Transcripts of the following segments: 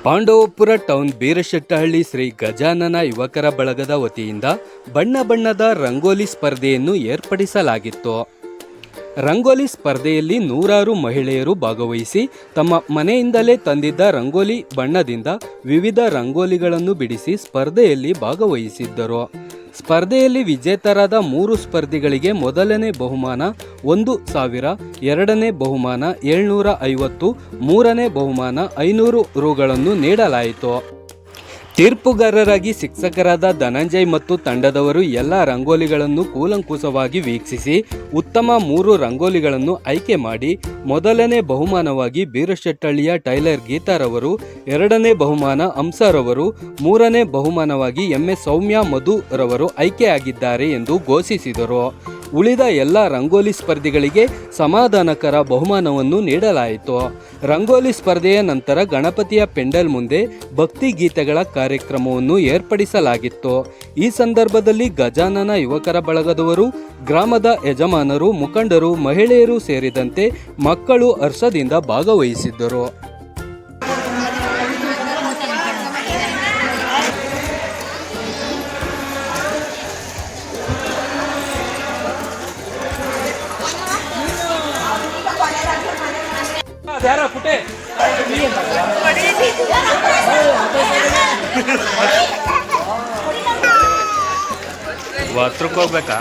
Pandavapura town ಬೀರಶೆಟ್ಟಹಳ್ಳಿ Shri Gajanana ಯುವಕರ ಬಳಗದ ವತಿಯಿಂದ ಬಣ್ಣ ಬಣ್ಣದ ರಂಗೋಲಿ ಸ್ಪರ್ಧೆಯನ್ನು ಏರ್ಪಡಿಸಲಾಗಿತ್ತು. ರಂಗೋಲಿ ಸ್ಪರ್ಧೆಯಲ್ಲಿ ನೂರಾರು ಮಹಿಳೆಯರು ಭಾಗವಹಿಸಿ ತಮ್ಮ ಮನೆಯಿಂದಲೇ ತಂದಿದ್ದ ರಂಗೋಲಿ ಬಣ್ಣದಿಂದ ವಿವಿಧ ರಂಗೋಲಿಗಳನ್ನು ಬಿಡಿಸಿ ಸ್ಪರ್ಧೆಯಲ್ಲಿ ಭಾಗವಹಿಸಿದ್ದರು. ಸ್ಪರ್ಧೆಯಲ್ಲಿ ವಿಜೇತರಾದ 3 ಸ್ಪರ್ಧಿಗಳಿಗೆ ಮೊದಲನೇ ಬಹುಮಾನ 1,000, ಎರಡನೇ ಬಹುಮಾನ 750, ಮೂರನೇ ಬಹುಮಾನ 500 ರುಗಳನ್ನು ನೀಡಲಾಯಿತು. ತೀರ್ಪುಗಾರರಾಗಿ ಶಿಕ್ಷಕರಾದ ಧನಂಜಯ್ ಮತ್ತು ತಂಡದವರು ಎಲ್ಲ ರಂಗೋಲಿಗಳನ್ನು ಕೂಲಂಕುಷವಾಗಿ ವೀಕ್ಷಿಸಿ ಉತ್ತಮ 3 ರಂಗೋಲಿಗಳನ್ನು ಆಯ್ಕೆ ಮಾಡಿ ಮೊದಲನೇ ಬಹುಮಾನವಾಗಿ ಬೀರಶೆಟ್ಟಹಳ್ಳಿಯ ಟೈಲರ್ ಗೀತಾರವರು, ಎರಡನೇ ಬಹುಮಾನ ಹಂಸರವರು, ಮೂರನೇ ಬಹುಮಾನವಾಗಿ MS ಸೌಮ್ಯ ಮಧು ರವರು ಆಯ್ಕೆಯಾಗಿದ್ದಾರೆ ಎಂದು ಘೋಷಿಸಿದರು. ಉಳಿದ ಎಲ್ಲ ರಂಗೋಲಿ ಸ್ಪರ್ಧಿಗಳಿಗೆ ಸಮಾಧಾನಕರ ಬಹುಮಾನವನ್ನು ನೀಡಲಾಯಿತು. ರಂಗೋಲಿ ಸ್ಪರ್ಧೆಯ ನಂತರ ಗಣಪತಿಯ ಪೆಂಡಲ್ ಮುಂದೆ ಭಕ್ತಿ ಗೀತೆಗಳ ಕಾರ್ಯಕ್ರಮವನ್ನು ಏರ್ಪಡಿಸಲಾಗಿತ್ತು. ಈ ಸಂದರ್ಭದಲ್ಲಿ ಗಜಾನನ ಯುವಕರ ಬಳಗದವರು, ಗ್ರಾಮದ ಯಜಮಾನರು, ಮುಖಂಡರು, ಮಹಿಳೆಯರು ಸೇರಿದಂತೆ ಮಕ್ಕಳು ಹರ್ಷದಿಂದ ಭಾಗವಹಿಸಿದ್ದರು. ಹತ್ರಕ್ಕೆ ಹೋಗ್ಬೇಕಾ?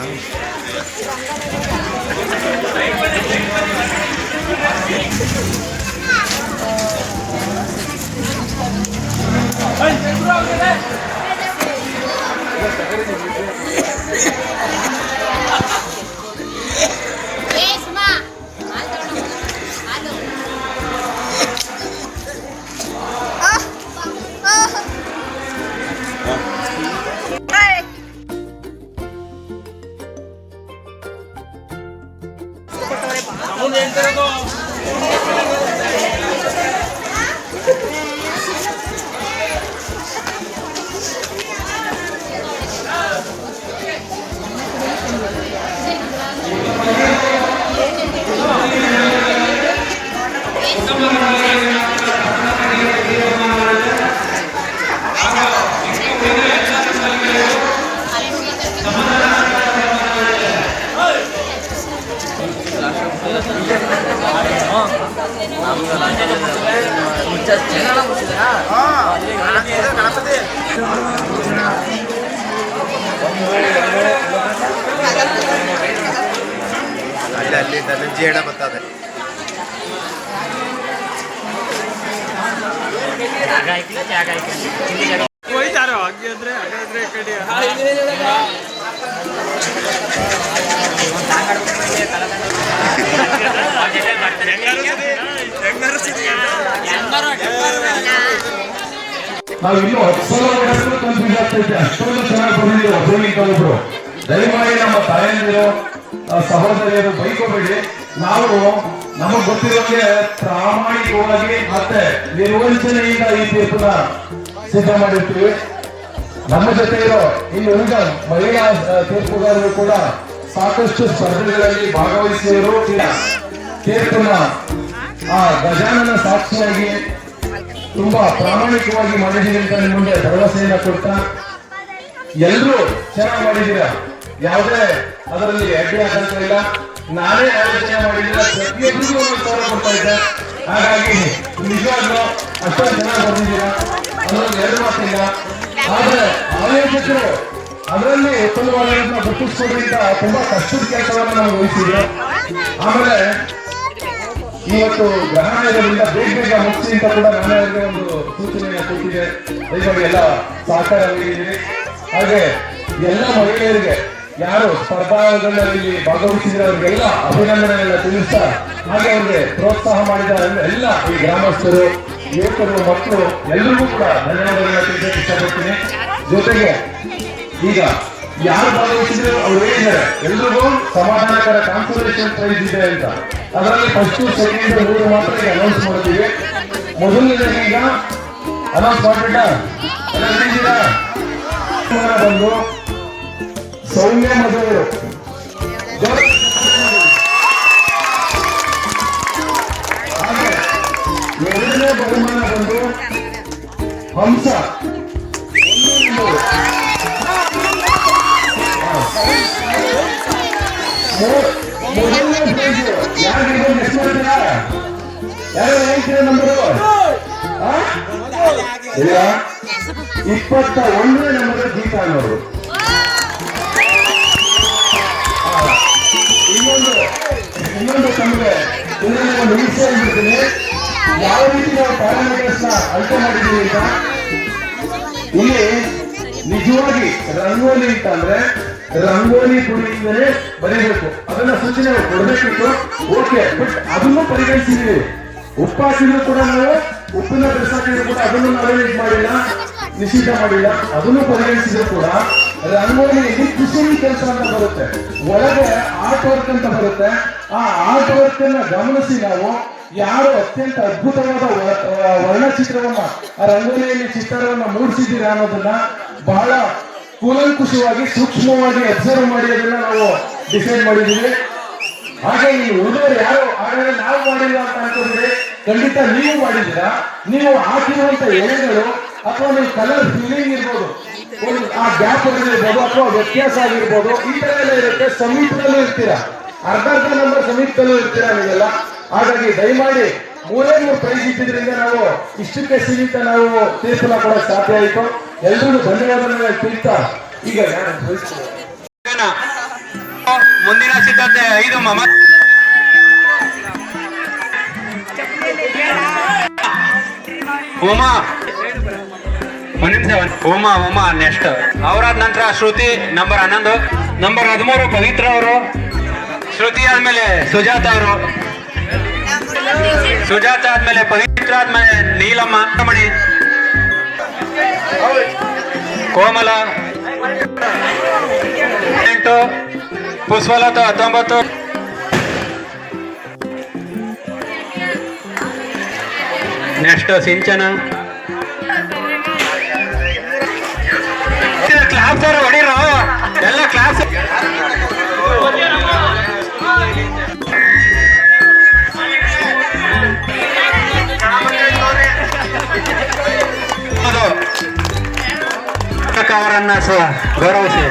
ಅಲ್ಲಿ ಧನಂಜಯ ಬರ್ತದೆ. ಹೋಯ್ತಾರೋ ಹಾಗೆ ಅಂದ್ರೆ ಕಡೆ ನಾವು ಇನ್ನೂ 10 ಸಲ ಕನ್ಫ್ಯೂಸ್ ಆಗ್ತೈತೆ. ಅಷ್ಟೊಂದು ಚೆನ್ನಾಗಿ ಬಂದಿದೆ ಒಬ್ಬರು. ದಯಮಾಡಿ ನಮ್ಮ ತಾಯಂದಿರು, ಸಹೋದರಿಯರು ಬೈಕೋಬೇಡಿ. ನಾವು ನಮಗ್ ಗೊತ್ತಿರೋಗೆ ಪ್ರಾಮಾಣಿಕವಾಗಿ ಮತ್ತೆ ನಿರ್ವಂಚನೆಯಿಂದ ಈ ತೀರ್ಪನ್ನ ಸಿದ್ಧ ಮಾಡಿರ್ತೀವಿ. ನಮ್ಮ ಜೊತೆ ಇರೋ ಇಲ್ಲಿ ಉಳಿದ ಮಹಿಳಾ ತೀರ್ಪುಗಾರರು ಕೂಡ ಸಾಕಷ್ಟು ಸ್ಪರ್ಧೆಗಳಲ್ಲಿ ಭಾಗವಹಿಸಿದರು. ತೀರ್ಪನ್ನ ಆ ಗಜಾನನ ಸಾಕ್ಷಿಯಾಗಿ ತುಂಬಾ ಪ್ರಾಮಾಣಿಕವಾಗಿ ಮಾಡಿದೀವಿ ಅಂತ ನಿಮ್ಮ ಮುಂದೆ ಭರವಸೆಯನ್ನ ಕೊಡ್ತಾ, ಎಲ್ಲರೂ ಚೆನ್ನಾಗಿ ಮಾಡಿದ್ದೀರಾ, ಯಾವುದೇ ಅದರಲ್ಲಿ ಅಡ್ಡಿ ಆತಂಕ ಇಲ್ಲ. ನಾನೇ ಆಲೋಚನೆ ಮಾಡಿದ್ರೆ ಪ್ರತಿಯೊಬ್ಬರಿಗೂ 1,000 ಕೊಡ್ತಾ ಇದ್ದೆ. ಹಾಗಾಗಿ ನಿಜವಾಗ್ಲೂ ಅಷ್ಟೊಂದು ಚೆನ್ನಾಗಿ ಬಂದಿದ್ದೀರಾ, ಅದರಲ್ಲಿ 2 ಮಾತಿಲ್ಲ. ಆದ್ರೆ ಆಯೋಜಕರು ಅದರಲ್ಲಿ ಉತ್ತಮವಾದನ್ನ ಗುರುತಿಸ್ಕೊಡ್ರಿ ಅಂತ ತುಂಬಾ ಕಷ್ಟದ ಕೆಲಸವನ್ನು ನಾವು ವಹಿಸಿದ್ರು. ಆಮೇಲೆ ಇವತ್ತು ಗ್ರಹಣದಿಂದ ಬೇಗ ಮುಗಿಸಿ ಅಂತ ಕೂಡ ನಾನೇ ಅವರಿಗೆ ಒಂದು ಸೂಚನೆಯನ್ನು ಕೊಟ್ಟಿದ್ದೆ. ದಯಮಾಡಿ ಎಲ್ಲ ಸಹಕಾರ ನೀಡಿದ್ದೀರಿ. ಹಾಗೆ ಎಲ್ಲ ಮಹಿಳೆಯರಿಗೆ ಯಾರು ಸ್ಪರ್ಧಾಗಳಲ್ಲಿ ಭಾಗವಹಿಸಿದ್ರೆ ಅವರಿಗೆಲ್ಲ ಅಭಿನಂದನೆಗಳನ್ನ ತಿಳಿಸ್ತಾ, ಹಾಗೆ ಅವರಿಗೆ ಪ್ರೋತ್ಸಾಹ ಮಾಡಿದ ಎಲ್ಲ ಈ ಗ್ರಾಮಸ್ಥರು, ಯುವಕರು, ಮಕ್ಕಳು ಎಲ್ಲರಿಗೂ ಕೂಡ ಧನ್ಯವಾದಗಳನ್ನ ತಿಳಿಸಕ್ಕೆ ಇಷ್ಟಪಡ್ತೀನಿ. ಜೊತೆಗೆ ಈಗ ಯಾರು ಭಾಗವಹಿಸಿದ್ರು ಅವ್ರು ಹೇಳಿದ್ದಾರೆ ಎಲ್ರಿಗೂ ಸಮಾಧಾನಕರ ಕಾನ್ಸರ್ವೇಷನ್ ಪ್ರೈಸ್ ಇದೆ ಅಂತ. ಅದರಲ್ಲಿ ಫಸ್ಟ್, ಸೆಕೆಂಡ್, 3 ಮಾತ್ರ ಈಗ ಅನೌನ್ಸ್ ಮಾಡ್ತೀವಿ. ಮೊದಲನೇ ಈಗ ಅನೌನ್ಸ್ ಮಾಡ್ಬಿಟ್ಟ ಬಂದು ಸೌಮ್ಯ ಮಧು ಹಾಗೆ ಎರಡನೇ ಬಹುಮಾನ ಬಂದು ಹಂಸ ಮೊದಲನೇ ಪ್ರೈಸ್ ಯಾರಿಗೆ ಎಷ್ಟು ಮಾಡ್ತೀರಾ? ಯಾರು ಹೇಳ್ತೀರಾ ನಂಬರು? ಇಲ್ಲ, 21ನೇ ನಂಬರ್ ಗೀತಾ ಅನ್ನೋರು. ಇನ್ನೊಂದು ತಮಗೆ ಇದರಲ್ಲಿ ಒಂದು ವಿಷಯ ಹೇಳ್ಬಿಡ್ತೀನಿ. ಯಾವ ರೀತಿ ನಾವು ಪ್ಯಾರಾಮೀಟರ್ಸ್ ನ ಅಳತೆ ಮಾಡಿದ್ದೀವಿ ಅಂತ. ಇಲ್ಲಿ ನಿಜವಾಗಿ ರಂಗೋಲಿ ಅಂತ ಅಂದ್ರೆ ರಂಗೋಲಿ ಪುಡಿಯಿಂದಲೇ ಬರೀಬೇಕು. ಅದನ್ನ ಸೂಚನೆ ಕೊಡಬೇಕಿತ್ತು, ಓಕೆ. ಬಟ್ ಅದನ್ನು ಪರಿಗಣಿಸಿದೀವಿ. ಉಪ್ಪು ಹಾಕಿದ್ರು ಕೂಡ ನಾವು ಉಪ್ಪಿನ ಬೆರೆಸಾಕಿದ್ರು ಕೂಡ ಅದನ್ನು ನಾವೇ ಇದು ಮಾಡಿಲ್ಲ, ನಿಷಿದ್ಧ ಮಾಡಿಲ್ಲ. ಅದನ್ನು ಪರಿಗಣಿಸಿದ್ರು ಕೂಡ ರಂಗೋಲಿಯಲ್ಲಿ ಕುಸುರಿ ಕೆಲಸ ಅಂತ ಬರುತ್ತೆ, ಒಳಗೆ ಆರ್ಟ್ ವರ್ಕ್ ಅಂತ ಬರುತ್ತೆ. ಆ ಆರ್ಟ್ ವರ್ಕ್ ಅನ್ನ ಗಮನಿಸಿ ನಾವು ಯಾರು ಅತ್ಯಂತ ಅದ್ಭುತವಾದ ವರ್ಣಚಿತ್ರವನ್ನ ಆ ರಂಗೋಲಿಯಲ್ಲಿ ಚಿತ್ರವನ್ನ ಮೂಡಿಸಿದ್ದೀರಾ ಅನ್ನೋದನ್ನ ಬಹಳ ಕೂಲಂಕುಷವಾಗಿ ಸೂಕ್ಷ್ಮವಾಗಿ ಅಬ್ಸರ್ವ್ ಮಾಡಿ ಅದನ್ನ ನಾವು ಡಿಸೈಡ್ ಮಾಡಿದ್ದೀವಿ. ಹಾಗೆ ಈ ಉಳಿದವರು ಯಾರು ಹಾಗಾದ್ರೆ ನಾವು ಮಾಡಿಲ್ಲ ಅಂತ ಅನ್ಕೊಂಡ್ರೆ ಖಂಡಿತ ನೀವು ಮಾಡಿದ್ದೀರಾ. ನೀವು ಹಾಕಿರುವಂತ ಎಳೆಗಳು ಅಥವಾ ನೀವು ಕಲರ್ ಫೀಲಿಂಗ್ ಇರ್ಬೋದು, ಆ ಗ್ಯಾಪ್ ಇರ್ಬೋದು ಅಥವಾ ವ್ಯತ್ಯಾಸ ಆಗಿರ್ಬೋದು, ಈ ತರ ಎಲ್ಲ ಇರುತ್ತೆ. ಸಮೀಪದಲ್ಲೂ ಇರ್ತೀರಾ, ಅರ್ಧ ನಂಬರ್ ಸಮೀಪದಲ್ಲೂ ಇರ್ತೀರಾ ನೀವೆಲ್ಲ. ಹಾಗಾಗಿ ದಯಮಾಡಿ 3 ಪ್ರೈಸ್ ಇಟ್ಟಿದ್ರಿಂದ ನಾವು ಇಷ್ಟಕ್ಕೆ ಸೀಮಿತ ನಾವು ತೀರ್ಪನ್ನ ಕೊಡಕ್ ಸಾಧ್ಯ ಆಯಿತು. ಎಲ್ರಿಗೂ ಧನ್ಯವಾದಗಳನ್ನ ತಿಳಿತಾ ಈಗ ಮುಂದಿನ ಸಿದ್ಧತೆ 5 ಉಮಾ ಉಮಾ ನೆಕ್ಸ್ಟ್. ಅವರಾದ ನಂತರ ಶ್ರುತಿ ನಂಬರ್ 11, ನಂಬರ್ 13 ಪವಿತ್ರ ಅವರು, ಶ್ರುತಿ ಆದ್ಮೇಲೆ ಸುಜಾತ ಅವರು, ಸುಜಾತ ಆದ್ಮೇಲೆ ಪವಿತ್ರ ಆದ್ಮೇಲೆ ನೀಲಮ್ಮ ಮಣಿ, ಕೋಮಲ 8, ಪುಷ್ಪಲತಾ 19, ನೆಕ್ಸ್ಟ್ ಸಿಂಚನ. ಕ್ಲಾಸ್ ಅವರು ಹೊಡಿರೋ ಎಲ್ಲ ಕ್ಲಾಸ್. ಅವರನ್ನ ಗೌರವಿಸಿ.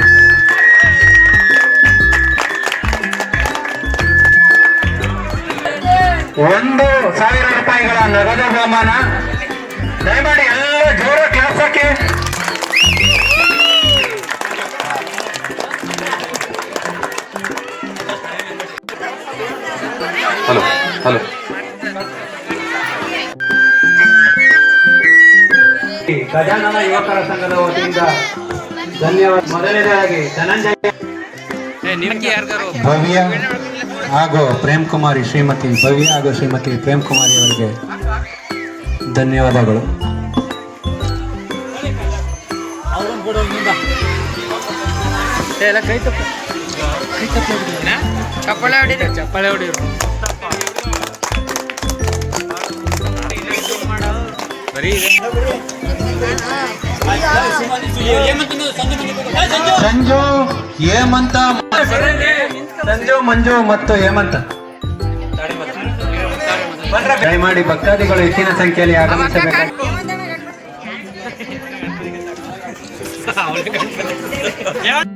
₹1,000 ನಗದು ಬಹುಮಾನ. ದಯಮಾಡಿ ಎಲ್ಲ ಜೋರ ಕ್ಲಾಸ್ ಹಾಕಿ. ಹಲೋ ಹಲೋ ಗಜಾನನ ಯುವಕರ ಸಂಘದ ವತಿಯಿಂದ ಧನ್ಯವಾದ. ಮೊದಲನೇದಾಗಿ ಧನಂಜಯ ಭವ್ಯ ಹಾಗೂ ಪ್ರೇಮ್ ಕುಮಾರಿ, ಶ್ರೀಮತಿ ಭವ್ಯ ಹಾಗೂ ಶ್ರೀಮತಿ ಪ್ರೇಮ್ ಕುಮಾರಿ ಅವರಿಗೆ ಧನ್ಯವಾದಗಳು. ಚಪ್ಪಾಳೆ ಹೊಡಿರು. ಸಂಜು ಹೇಮಂತ, ಸಂಜು ಮಂಜು ಮತ್ತು ಹೇಮಂತ. ದಯಮಾಡಿ ಭಕ್ತಾದಿಗಳು ಹೆಚ್ಚಿನ ಸಂಖ್ಯೆಯಲ್ಲಿ ಆಗಮಿಸಬೇಕು.